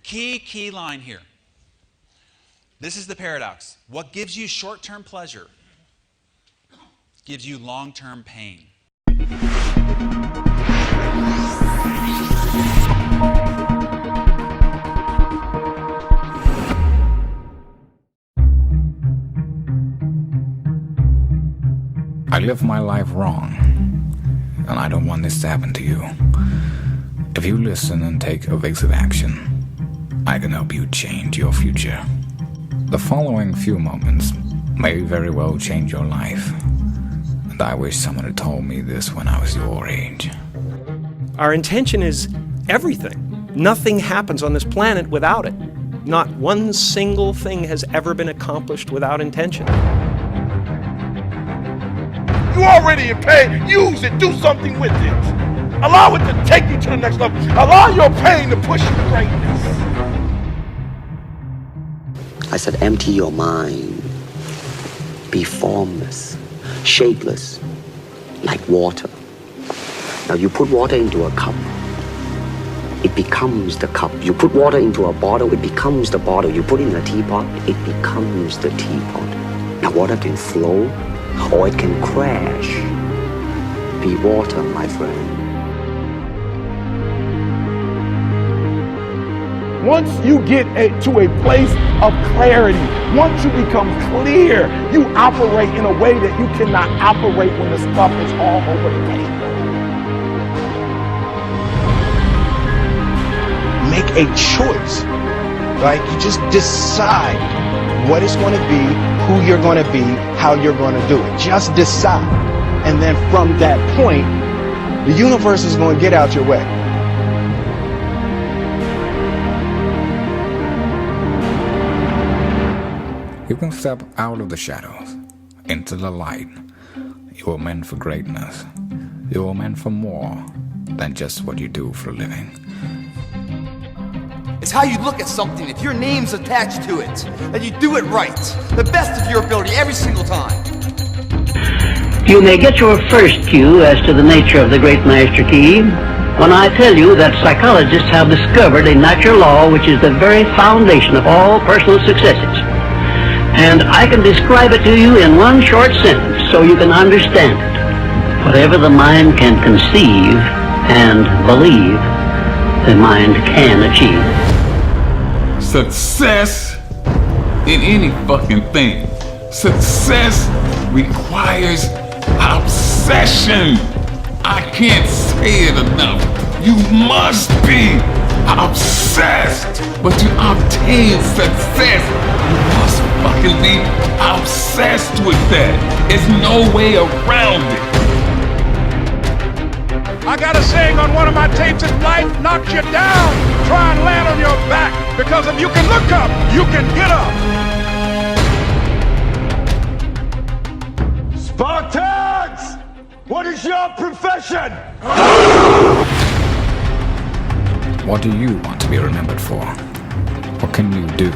Key line here. This is the paradox. What gives you short-term pleasure gives you long-term pain. I live my life wrong, and I don't want this to happen to you. If you listen and take evasive action, I can help you change your future. The following few moments may very well change your life, and I wish someone had told me this when I was your age. Our intention is everything. Nothing happens on this planet without it. Not one single thing has ever been accomplished without intention. You already in pain. Use it. Do something with it. Allow it to take you to the next level. Allow your pain to push you to greatness. I said, empty your mind. Be formless, shapeless, like water. Now you put water into a cup, it becomes the cup. You put water into a bottle, it becomes the bottle. You put it in a teapot, it becomes the teapot. Now water can flow, or it can crash. Be water, my friend. Once you get to a place of clarity, once you become clear, you operate in a way that you cannot operate when the stuff is all over the table. Make a choice, right? You just decide what it's going to be, who you're going to be, how you're going to do it. Just decide. And then from that point, the universe is going to get out your way. You can step out of the shadows, into the light. You are meant for greatness. You are meant for more than just what you do for a living. It's how you look at something. If your name's attached to it, that you do it right, the best of your ability every single time. You may get your first cue as to the nature of the great master key when I tell you that psychologists have discovered a natural law which is the very foundation of all personal successes. And I can describe it to you in one short sentence so you can understand it. Whatever the mind can conceive and believe, the mind can achieve. Success in any fucking thing. Success requires obsession. I can't say it enough. You must be obsessed. But to obtain success, you must fucking be obsessed with that. There's no way around it. I got a saying on one of my tapes: if life knocks you down, try and land on your back, because if you can look up, you can get up. Spartans! What is your profession? What do you want to be remembered for? What can you do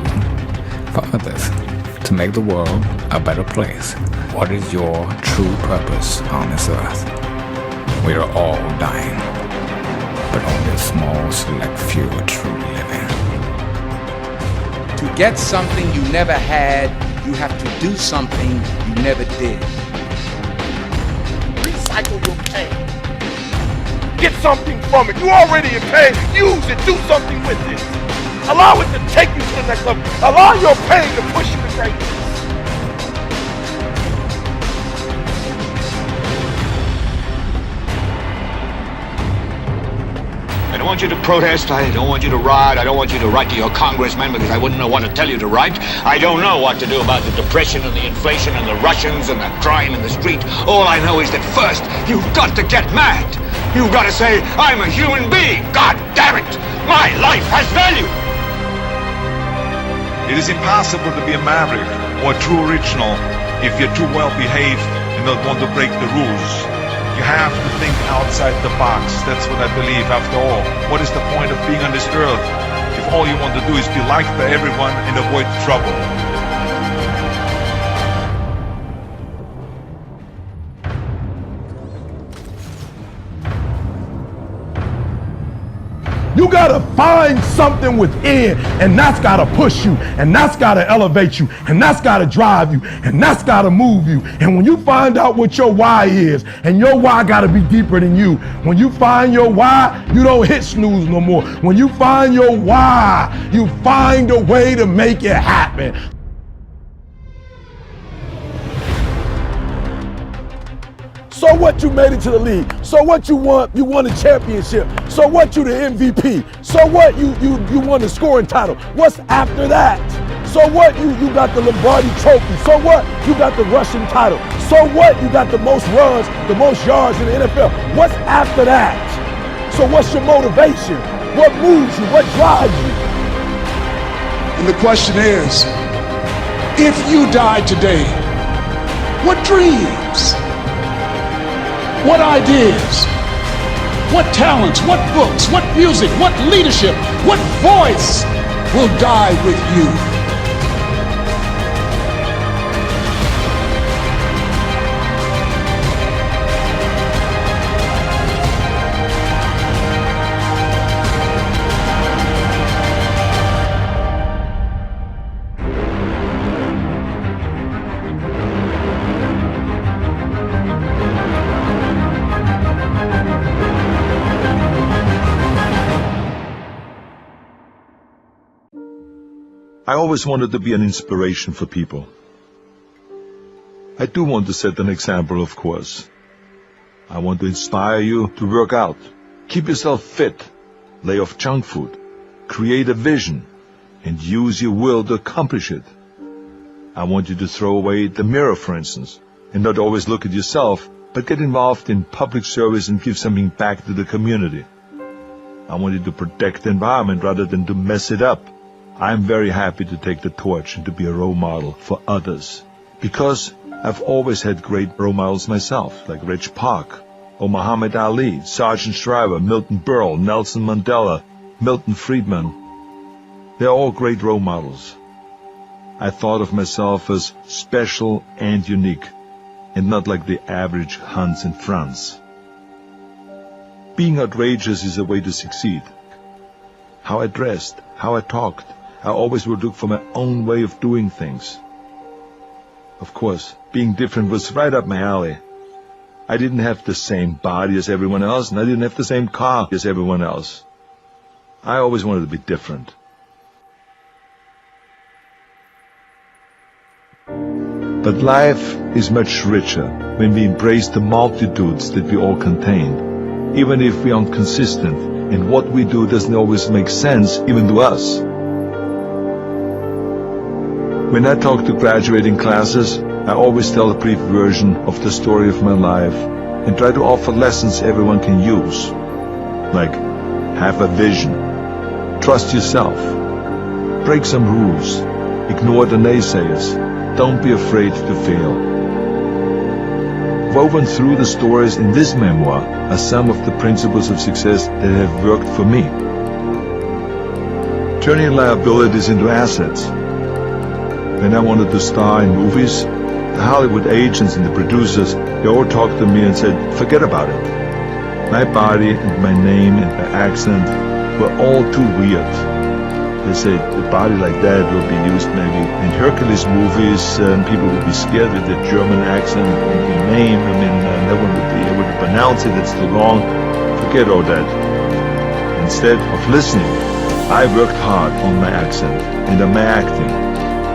for others to make the world a better place? What is your true purpose on this earth? We are all dying, but only a small select few are truly living. To get something you never had, you have to do something you never did. Recycle your pain. Get something from it. You already in pain. Use it. Do something with it. Allow it to take you to the next level. Allow your pain to push you to greatness. I don't want you to protest, I don't want you to riot, I don't want you to write to your congressman because I wouldn't know what to tell you to write. I don't know what to do about the depression and the inflation and the Russians and the crime in the street. All I know is that first, you've got to get mad. You've got to say, I'm a human being. God damn it! My life has value! It is impossible to be a maverick or a true original if you're too well behaved and don't want to break the rules. You have to think outside the box. That's what I believe after all. What is the point of being on this earth if all you want to do is be liked by everyone and avoid trouble? You gotta find something within, and that's gotta push you, and that's gotta elevate you, and that's gotta drive you, and that's gotta move you. And when you find out what your why is, and your why gotta be deeper than you, when you find your why, you don't hit snooze no more. When you find your why, you find a way to make it happen. So what, you made it to the league? So what, you won a championship? So what, you the MVP? So what, you won the scoring title? What's after that? So what, you got the Lombardi trophy? So what, you got the Russian title? So what, you got the most runs, the most yards in the NFL? What's after that? So what's your motivation? What moves you? What drives you? And the question is, if you died today, what dreams? What ideas, what talents, what books, what music, what leadership, what voice will die with you? I always wanted to be an inspiration for people. I do want to set an example, of course. I want to inspire you to work out, keep yourself fit, lay off junk food, create a vision, and use your will to accomplish it. I want you to throw away the mirror, for instance, and not always look at yourself, but get involved in public service and give something back to the community. I want you to protect the environment rather than to mess it up. I'm very happy to take the torch and to be a role model for others, because I've always had great role models myself, like Reg Park, or Muhammad Ali, Sergeant Shriver, Milton Berle, Nelson Mandela, Milton Friedman. They're all great role models. I thought of myself as special and unique, and not like the average Hans and Franz. Being outrageous is a way to succeed. How I dressed, how I talked, I always would look for my own way of doing things. Of course, being different was right up my alley. I didn't have the same body as everyone else, and I didn't have the same car as everyone else. I always wanted to be different. But life is much richer when we embrace the multitudes that we all contain, even if we aren't consistent, and what we do doesn't always make sense even to us. When I talk to graduating classes, I always tell a brief version of the story of my life and try to offer lessons everyone can use. Like, have a vision, trust yourself, break some rules, ignore the naysayers, don't be afraid to fail. Woven through the stories in this memoir are some of the principles of success that have worked for me. Turning liabilities into assets. When I wanted to star in movies, the Hollywood agents and the producers, they all talked to me and said, forget about it. My body and my name and my accent were all too weird. They said a body like that will be used maybe in Hercules movies, and people will be scared with the German accent and the name. I mean, no one would be able to pronounce it, it's too long. Forget all that. Instead of listening, I worked hard on my accent and on my acting.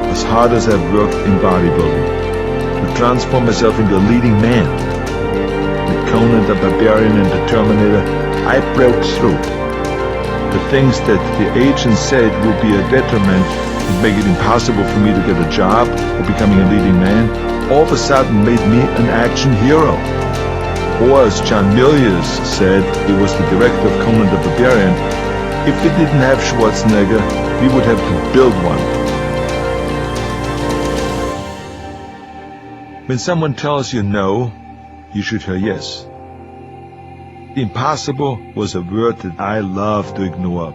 As hard as I've worked in bodybuilding, to transform myself into a leading man. With Conan the Barbarian and the Terminator, I broke through. The things that the agent said would be a detriment and make it impossible for me to get a job or becoming a leading man, all of a sudden made me an action hero. Or as John Milius said, he was the director of Conan the Barbarian, if we didn't have Schwarzenegger, we would have to build one. When someone tells you no, you should hear yes. Impossible was a word that I love to ignore.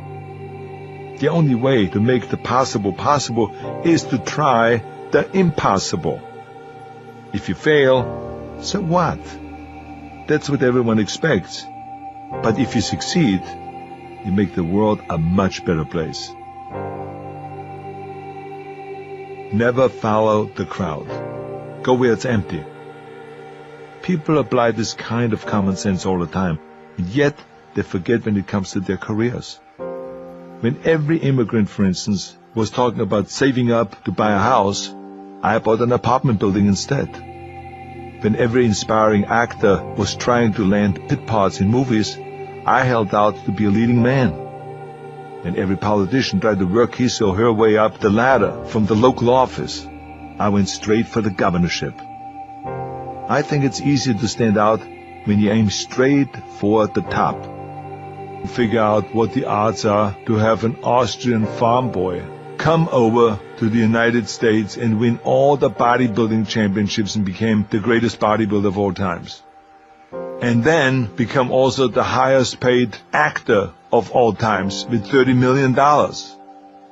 The only way to make the possible possible is to try the impossible. If you fail, so what? That's what everyone expects. But if you succeed, you make the world a much better place. Never follow the crowd. Go where it's empty. People apply this kind of common sense all the time, and yet they forget when it comes to their careers. When every immigrant, for instance, was talking about saving up to buy a house, I bought an apartment building instead. When every inspiring actor was trying to land pit parts in movies, I held out to be a leading man. When every politician tried to work his or her way up the ladder from the local office, I went straight for the governorship. I think it's easier to stand out when you aim straight for the top. Figure out what the odds are to have an Austrian farm boy come over to the United States and win all the bodybuilding championships and became the greatest bodybuilder of all times. And then become also the highest paid actor of all times with $30 million.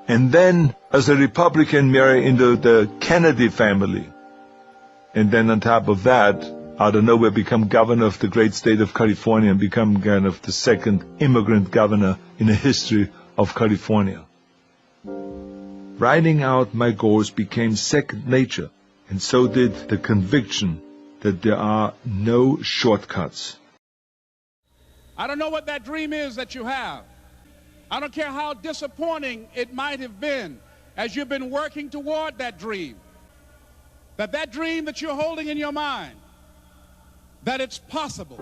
And then as a Republican marry into the Kennedy family. And then on top of that, out of nowhere become governor of the great state of California and become kind of the second immigrant governor in the history of California. Writing out my goals became second nature, and so did the conviction that there are no shortcuts. I don't know what that dream is that you have. I don't care how disappointing it might have been as you've been working toward that dream. That dream that you're holding in your mind, that it's possible.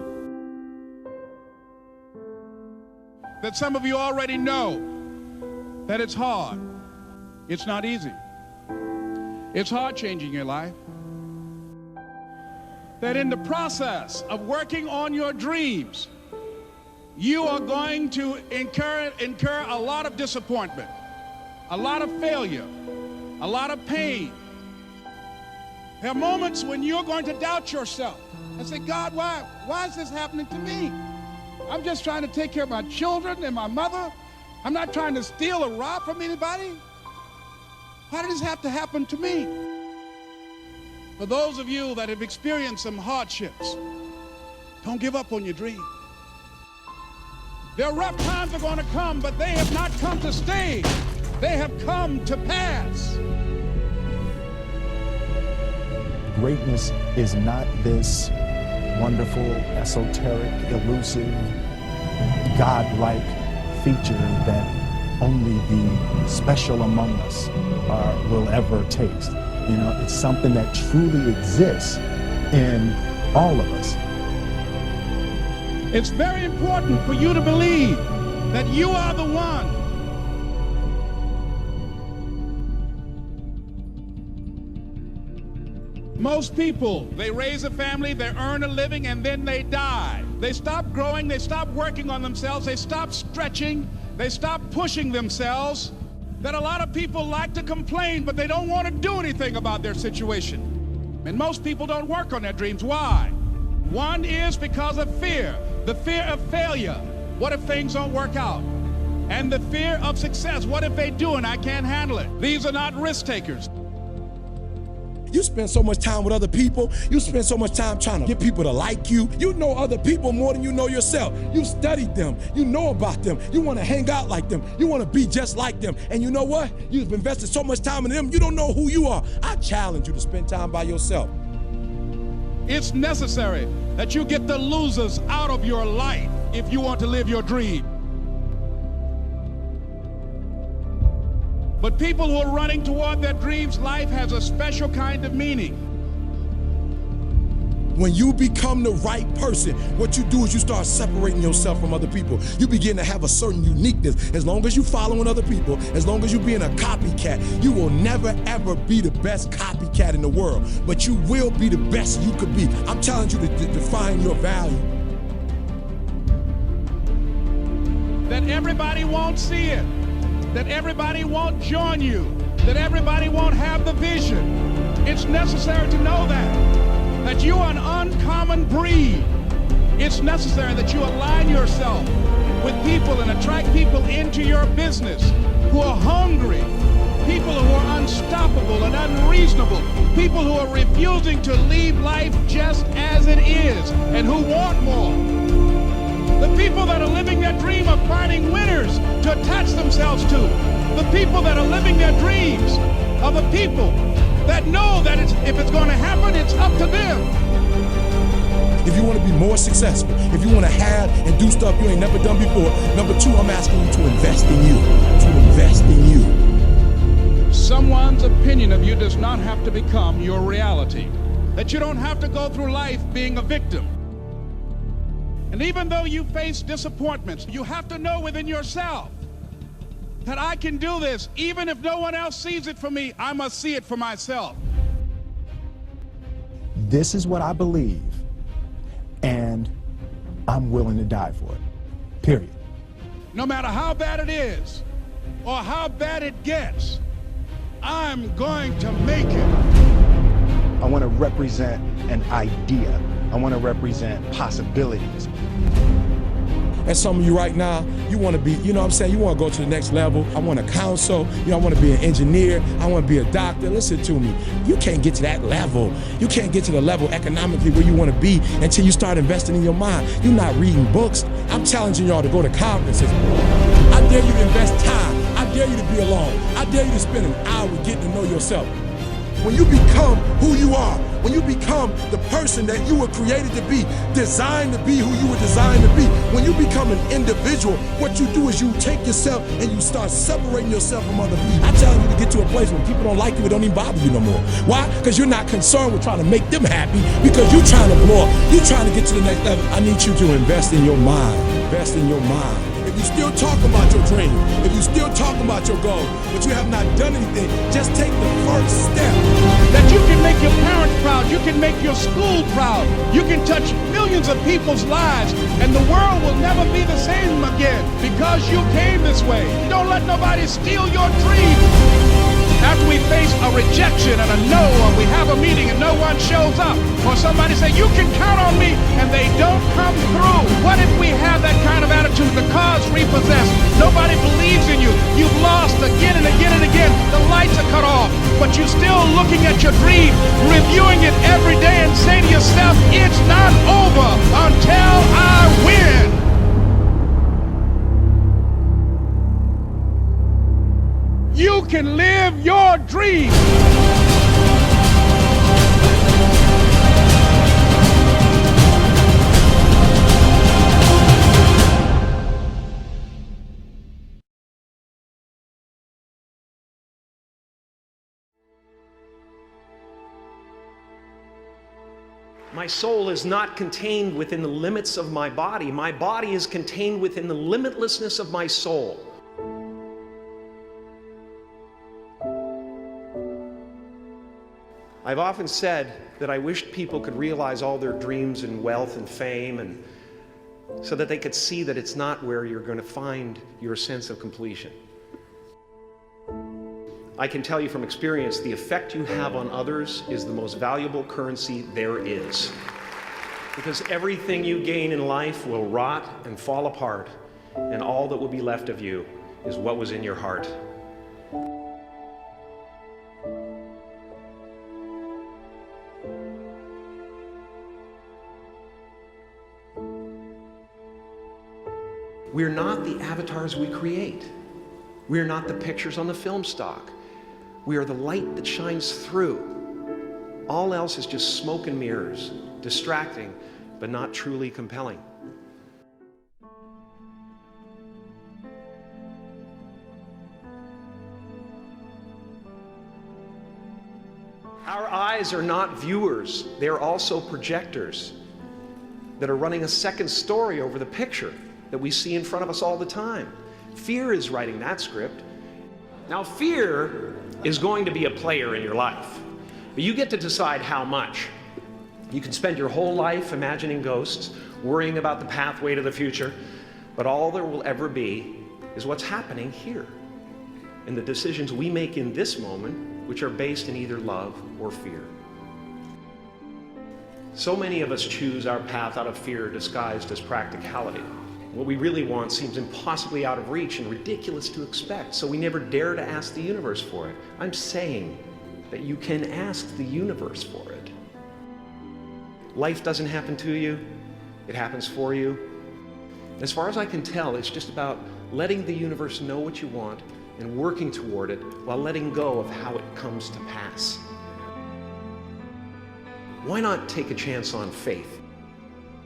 That some of you already know that it's hard. It's not easy. It's hard changing your life. That in the process of working on your dreams, you are going to incur a lot of disappointment, a lot of failure, a lot of pain. There are moments when you're going to doubt yourself and say, God, why is this happening to me? I'm just trying to take care of my children and my mother. I'm not trying to steal or rob from anybody. Why did this have to happen to me? For those of you that have experienced some hardships, don't give up on your dream. Their rough times are going to come, but they have not come to stay. They have come to pass. Greatness is not this wonderful, esoteric, elusive, God-like feature that only the special among us will ever taste. You know, it's something that truly exists in all of us. It's very important for you to believe that you are the one. Most people, they raise a family, they earn a living, and then they die. They stop growing, they stop working on themselves, they stop stretching, they stop pushing themselves. That a lot of people like to complain, but they don't want to do anything about their situation. And most people don't work on their dreams. Why? One is because of fear. The fear of failure. What if things don't work out? And the fear of success. What if they do and I can't handle it? These are not risk takers. You spend so much time with other people. You spend so much time trying to get people to like you. You know other people more than you know yourself. You studied them. You know about them. You want to hang out like them. You want to be just like them. And you know what? You've invested so much time in them, you don't know who you are. I challenge you to spend time by yourself. It's necessary that you get the losers out of your life if you want to live your dream. But people who are running toward their dreams, life has a special kind of meaning. When you become the right person, what you do is you start separating yourself from other people. You begin to have a certain uniqueness. As long as you're following other people, as long as you're being a copycat, you will never ever be the best copycat in the world, but you will be the best you could be. I'm challenging you to define your value. That everybody won't see it. That everybody won't join you, that everybody won't have the vision. It's necessary to know that you are an uncommon breed. It's necessary that you align yourself with people and attract people into your business who are hungry, people who are unstoppable and unreasonable, people who are refusing to leave life just as it is and who want more. The people that are living their dream of finding winners to attach themselves to. The people that are living their dreams are the people that know that if it's going to happen, it's up to them. If you want to be more successful, if you want to have and do stuff you ain't never done before, number two, I'm asking you to invest in you. To invest in you. Someone's opinion of you does not have to become your reality. That you don't have to go through life being a victim. And even though you face disappointments, you have to know within yourself that I can do this. Even if no one else sees it for me, I must see it for myself. This is what I believe, and I'm willing to die for it. Period. No matter how bad it is, or how bad it gets, I'm going to make it. I want to represent an idea. I want to represent possibilities. And some of you right now, you want to be, you know what I'm saying, you want to go to the next level. I want to counsel, I want to be an engineer, I want to be a doctor. Listen to me, you can't get to that level. You can't get to the level economically where you want to be until you start investing in your mind. You're not reading books. I'm challenging y'all to go to conferences. I dare you to invest time. I dare you to be alone. I dare you to spend an hour getting to know yourself. When you become who you are, when you become the person that you were created to be, designed to be who you were designed to be, when you become an individual, what you do is you take yourself and you start separating yourself from other people. I challenge you to get to a place where people don't like you, it don't even bother you no more. Why? Because you're not concerned with trying to make them happy, because you're trying to blow up. You're trying to get to the next level. I need you to invest in your mind. Invest in your mind. If you still talking about your dream, if you still talking about your goal, but you have not done anything, just take the first step. That you can make your parents proud, you can make your school proud, you can touch millions of people's lives, and the world will never be the same again because you came this way. Don't let nobody steal your dream. After we face a rejection and a no, or we have a meeting and no one shows up, or somebody say, you can count on me, and they don't come through. What if we have that kind of attitude? The car's repossessed. Nobody believes in you. You've lost again and again and again. The lights are cut off, but you're still looking at your dream, reviewing it every day and say to yourself, it's not over until I win. You can live your dream. My soul is not contained within the limits of my body. My body is contained within the limitlessness of my soul. I've often said that I wished people could realize all their dreams and wealth and fame, and so that they could see that it's not where you're going to find your sense of completion. I can tell you from experience, the effect you have on others is the most valuable currency there is. Because everything you gain in life will rot and fall apart, and all that will be left of you is what was in your heart. We're not the avatars we create. We're not the pictures on the film stock. We are the light that shines through. All else is just smoke and mirrors, distracting, but not truly compelling. Our eyes are not viewers, they're also projectors that are running a second story over the picture that we see in front of us all the time. Fear is writing that script. Now, fear is going to be a player in your life, but you get to decide how much. You can spend your whole life imagining ghosts, worrying about the pathway to the future, but all there will ever be is what's happening here, and the decisions we make in this moment, which are based in either love or fear. So many of us choose our path out of fear disguised as practicality. What we really want seems impossibly out of reach and ridiculous to expect, so we never dare to ask the universe for it. I'm saying that you can ask the universe for it. Life doesn't happen to you, it happens for you. As far as I can tell, it's just about letting the universe know what you want and working toward it while letting go of how it comes to pass. Why not take a chance on faith?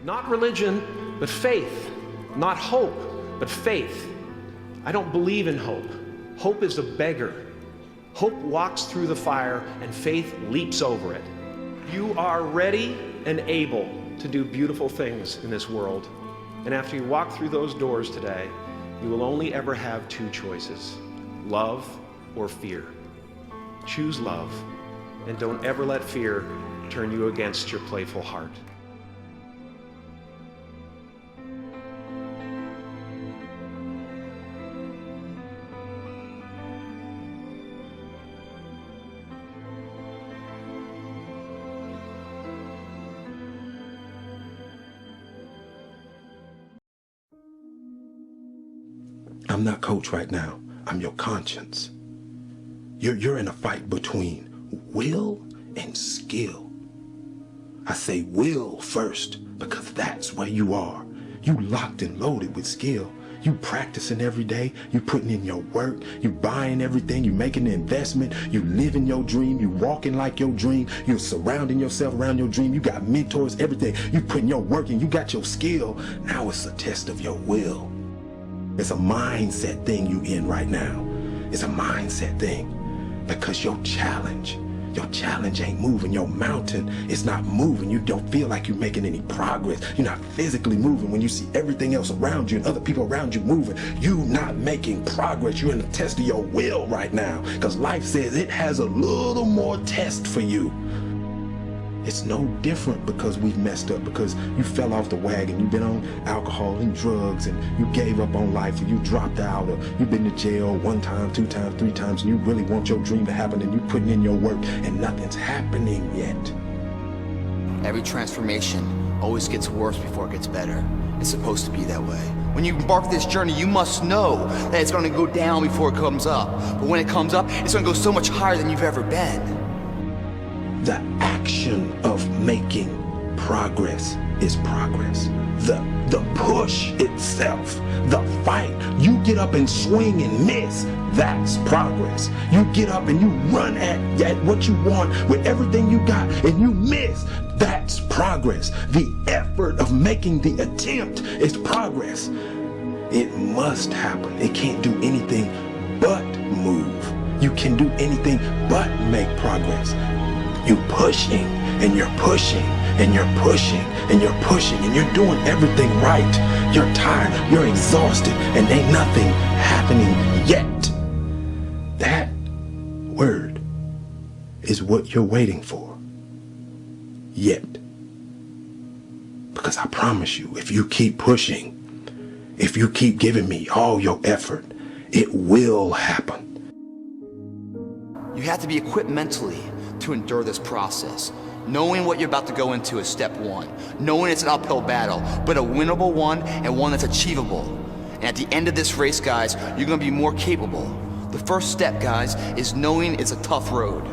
Not religion, but faith. Not hope, but faith. I don't believe in hope. Hope is a beggar. Hope walks through the fire and faith leaps over it. You are ready and able to do beautiful things in this world. And after you walk through those doors today, you will only ever have two choices: love or fear. Choose love, and don't ever let fear turn you against your playful heart. I'm not coach right now. I'm your conscience. You're in a fight between will and skill. I say will first because that's where you are. You locked and loaded with skill. You practicing every day. You putting in your work. You buying everything. You making the investment. You living your dream. You walking like your dream. You surrounding yourself around your dream. You got mentors, everything. You putting your work in. You got your skill. Now it's a test of your will. It's a mindset thing you in right now. It's a mindset thing because your challenge ain't moving. Your mountain is not moving. You don't feel like you're making any progress. You're not physically moving when you see everything else around you and other people around you moving. You not making progress. You're in the test of your will right now because life says it has a little more test for you. It's no different because we've messed up, because you fell off the wagon, you've been on alcohol and drugs, and you gave up on life, or you dropped out, or you've been to jail 1 time, 2 times, 3 times, and you really want your dream to happen, and you're putting in your work, and nothing's happening yet. Every transformation always gets worse before it gets better. It's supposed to be that way. When you embark this journey, you must know that it's going to go down before it comes up. But when it comes up, it's going to go so much higher than you've ever been. The action of making progress is progress. The push itself, the fight, you get up and swing and miss, that's progress. You get up and you run at what you want with everything you got and you miss, that's progress. The effort of making the attempt is progress. It must happen. It can't do anything but move. You can do anything but make progress. You're pushing and you're pushing and you're pushing and you're pushing and you're doing everything right. You're tired, you're exhausted, and ain't nothing happening yet. That word is what you're waiting for. Yet. Because I promise you, if you keep pushing, if you keep giving me all your effort, it will happen. You have to be equipped mentally to endure this process. Knowing what you're about to go into is step 1. Knowing it's an uphill battle, but a winnable one and one that's achievable. And at the end of this race, guys, you're gonna be more capable. The first step, guys, is knowing it's a tough road.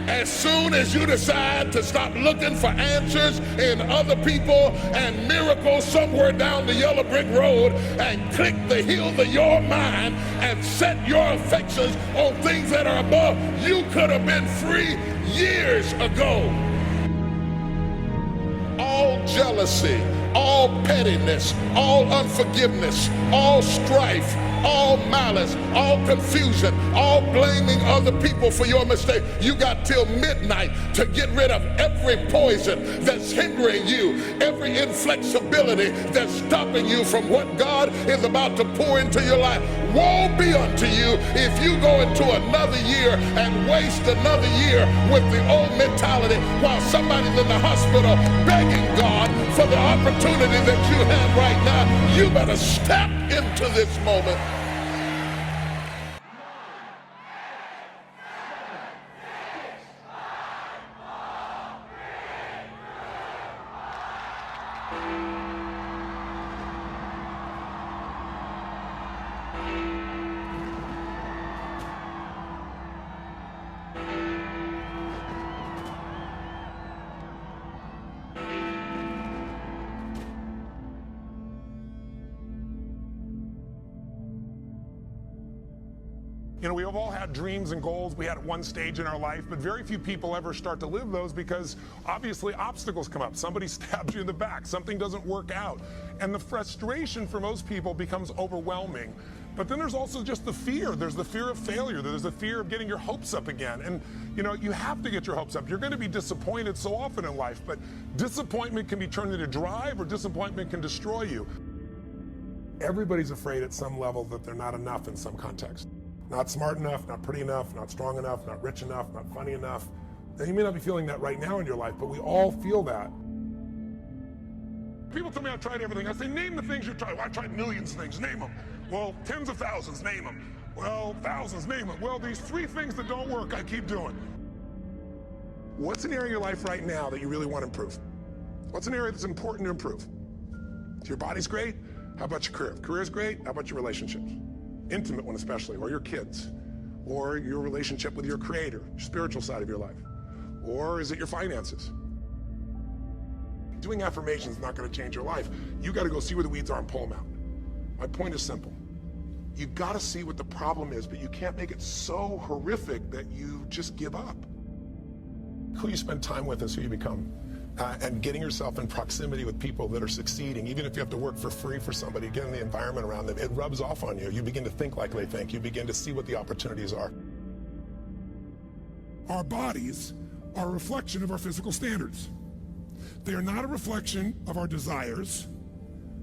As soon as you decide to stop looking for answers in other people and miracles somewhere down the yellow brick road and click the heels of your mind and set your affections on things that are above, you could have been free years ago. All jealousy, all pettiness, all unforgiveness, all strife, all malice, all confusion, all blaming other people for your mistake. You got till midnight to get rid of every poison that's hindering you, every inflexibility that's stopping you from what God is about to pour into your life. Woe be unto you if you go into another year and waste another year with the old mentality while somebody's in the hospital begging God for the opportunity that you have right now. You better step into this moment. You know, we have all had dreams and goals we had at one stage in our life, but very few people ever start to live those because obviously obstacles come up. Somebody stabs you in the back, something doesn't work out. And the frustration for most people becomes overwhelming. But then there's also just the fear. There's the fear of failure. There's the fear of getting your hopes up again. And, you know, you have to get your hopes up. You're going to be disappointed so often in life, but disappointment can be turned into drive, or disappointment can destroy you. Everybody's afraid at some level that they're not enough in some context. Not smart enough, not pretty enough, not strong enough, not rich enough, not funny enough. Now, you may not be feeling that right now in your life, but we all feel that. People tell me I tried everything. I say, name the things you tried. Well, I tried millions of things. Name them. Well, tens of thousands. Name them. Well, thousands. Name them. Well, these 3 things that don't work, I keep doing. What's an area of your life right now that you really want to improve? What's an area that's important to improve? If your body's great, how about your career? If career's great, how about your relationships? Intimate one especially, or your kids, or your relationship with your creator, your spiritual side of your life, or is it your finances? Doing affirmations is not going to change your life. You got to go see where the weeds are and pull them out. My point is simple. You got to see what the problem is, but you can't make it so horrific that you just give up. Who you spend time with is who you become. And getting yourself in proximity with people that are succeeding, even if you have to work for free for somebody, get in the environment around them, it rubs off on you. You begin to think like they think. You begin to see what the opportunities are. Our bodies are a reflection of our physical standards. They are not a reflection of our desires.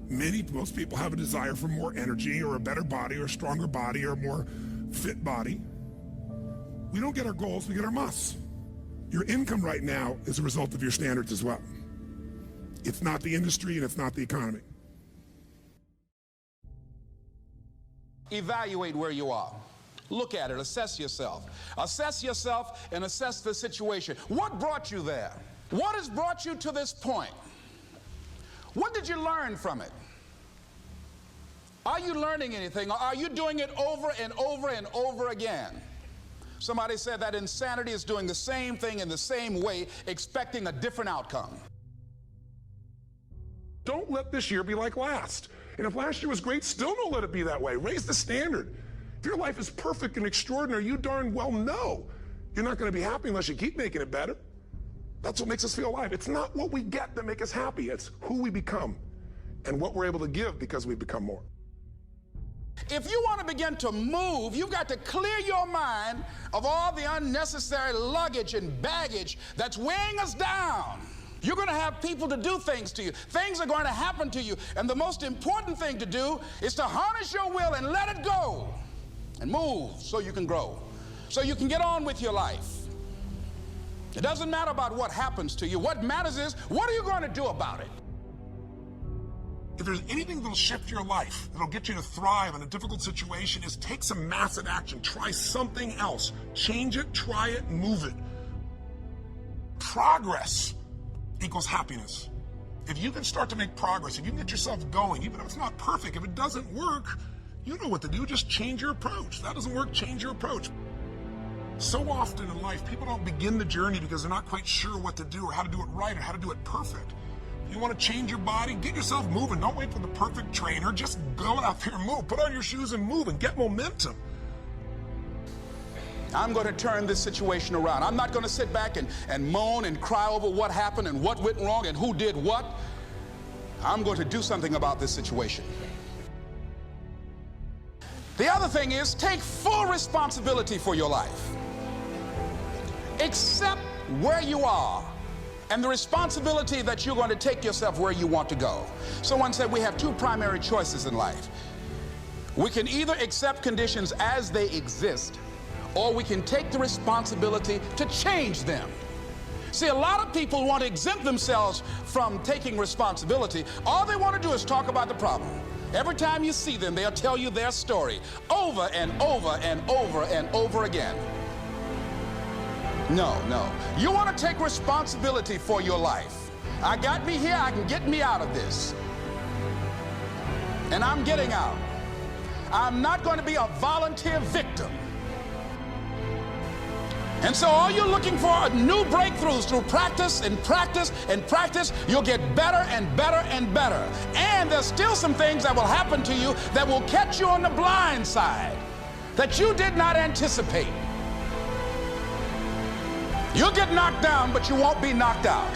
Most people have a desire for more energy or a better body or a stronger body or a more fit body. We don't get our goals, we get our musts. Your income right now is a result of your standards as well. It's not the industry and it's not the economy. Evaluate where you are. Look at it, assess yourself. Assess yourself and assess the situation. What brought you there? What has brought you to this point? What did you learn from it? Are you learning anything, or are you doing it over and over and over again? Somebody said that insanity is doing the same thing in the same way, expecting a different outcome. Don't let this year be like last. And if last year was great, still don't let it be that way. Raise the standard. If your life is perfect and extraordinary, you darn well know you're not going to be happy unless you keep making it better. That's what makes us feel alive. It's not what we get that makes us happy. It's who we become and what we're able to give because we become more. If you want to begin to move, you've got to clear your mind of all the unnecessary luggage and baggage that's weighing us down. You're going to have people to do things to you. Things are going to happen to you. And the most important thing to do is to harness your will and let it go and move so you can grow, so you can get on with your life. It doesn't matter about what happens to you. What matters is, what are you going to do about it? If there's anything that'll shift your life, that'll get you to thrive in a difficult situation, is take some massive action. Try something else. Change it, try it, move it. Progress equals happiness. If you can start to make progress, if you can get yourself going, even if it's not perfect, if it doesn't work, you know what to do. Just change your approach. If that doesn't work, change your approach. So often in life, people don't begin the journey because they're not quite sure what to do or how to do it right or how to do it perfect. You want to change your body? Get yourself moving. Don't wait for the perfect trainer. Just go out there and move. Put on your shoes and move and get momentum. I'm going to turn this situation around. I'm not going to sit back and moan and cry over what happened and what went wrong and who did what. I'm going to do something about this situation. The other thing is, take full responsibility for your life. Accept where you are and the responsibility that you're going to take yourself where you want to go. Someone said we have 2 primary choices in life. We can either accept conditions as they exist, or we can take the responsibility to change them. See, a lot of people want to exempt themselves from taking responsibility. All they want to do is talk about the problem. Every time you see them, they'll tell you their story over and over and over and over again. No, no. You want to take responsibility for your life. I got me here, I can get me out of this. And I'm getting out. I'm not going to be a volunteer victim. And so all you're looking for are new breakthroughs through practice and practice and practice. You'll get better and better and better. And there's still some things that will happen to you that will catch you on the blind side. that you did not anticipate. You'll get knocked down, but you won't be knocked out.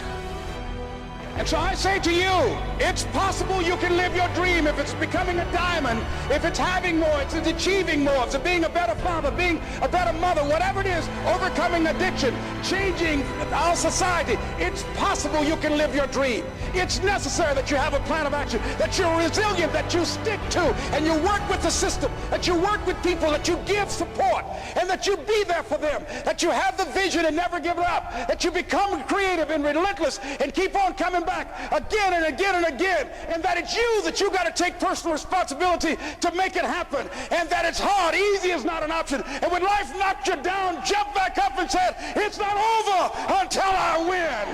And so I say to you, it's possible you can live your dream if it's becoming a diamond, if it's having more, if it's achieving more, if it's being a better father, being a better mother, whatever it is, overcoming addiction, changing our society. It's possible you can live your dream. It's necessary that you have a plan of action, that you're resilient, that you stick to, and you work with the system, that you work with people, that you give support, and that you be there for them, that you have the vision and never give it up, that you become creative and relentless and keep on coming back again and again and again, and that it's you that you got to take personal responsibility to make it happen, and that it's hard. Easy is not an option. And when life knocks you down, jump back up and say, it's not over until I win.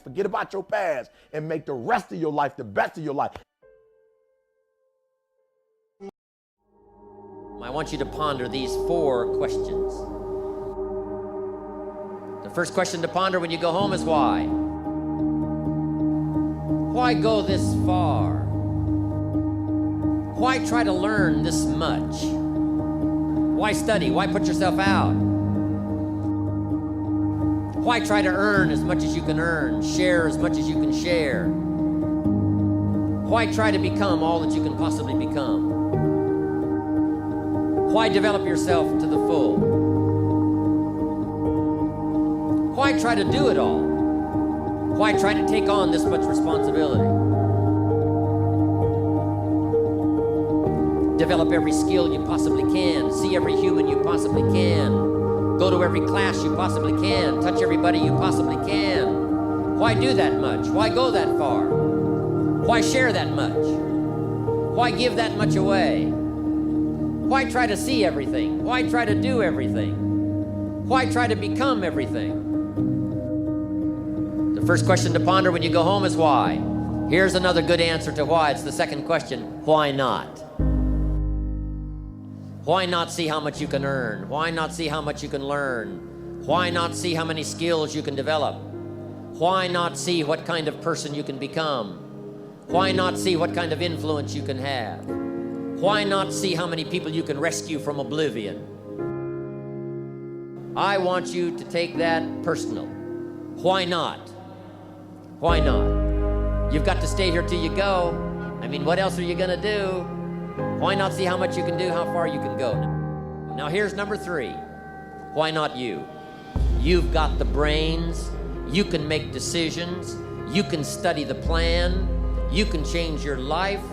Forget about your past and make the rest of your life the best of your life. I want you to ponder these 4 questions. The first question to ponder when you go home is why? Why go this far? Why try to learn this much? Why study? Why put yourself out? Why try to earn as much as you can earn, share as much as you can share? Why try to become all that you can possibly become? Why develop yourself to the full? Why try to do it all? Why try to take on this much responsibility? Develop every skill you possibly can, see every human you possibly can, go to every class you possibly can, touch everybody you possibly can. Why do that much? Why go that far? Why share that much? Why give that much away? Why try to see everything? Why try to do everything? Why try to become everything? The first question to ponder when you go home is why. Here's another good answer to why. It's the second question. Why not? Why not see how much you can earn? Why not see how much you can learn? Why not see how many skills you can develop? Why not see what kind of person you can become? Why not see what kind of influence you can have? Why not see how many people you can rescue from oblivion? I want you to take that personal. Why not? Why not? You've got to stay here till you go. I mean, what else are you gonna do? Why not see how much you can do, how far you can go? Now here's number 3. Why not you? You've got the brains. You can make decisions. You can study the plan. You can change your life.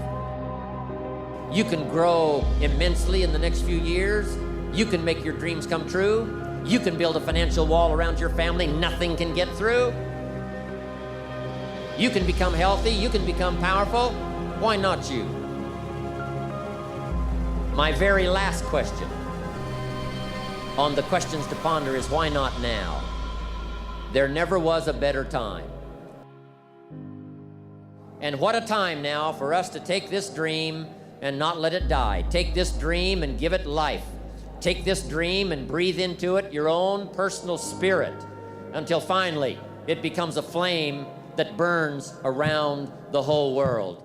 You can grow immensely in the next few years. You can make your dreams come true. You can build a financial wall around your family nothing can get through. You can become healthy. You can become powerful. Why not you? My very last question on the questions to ponder is why not now? There never was a better time. And what a time now for us to take this dream and not let it die. Take this dream and give it life. Take this dream and breathe into it your own personal spirit until finally it becomes a flame that burns around the whole world.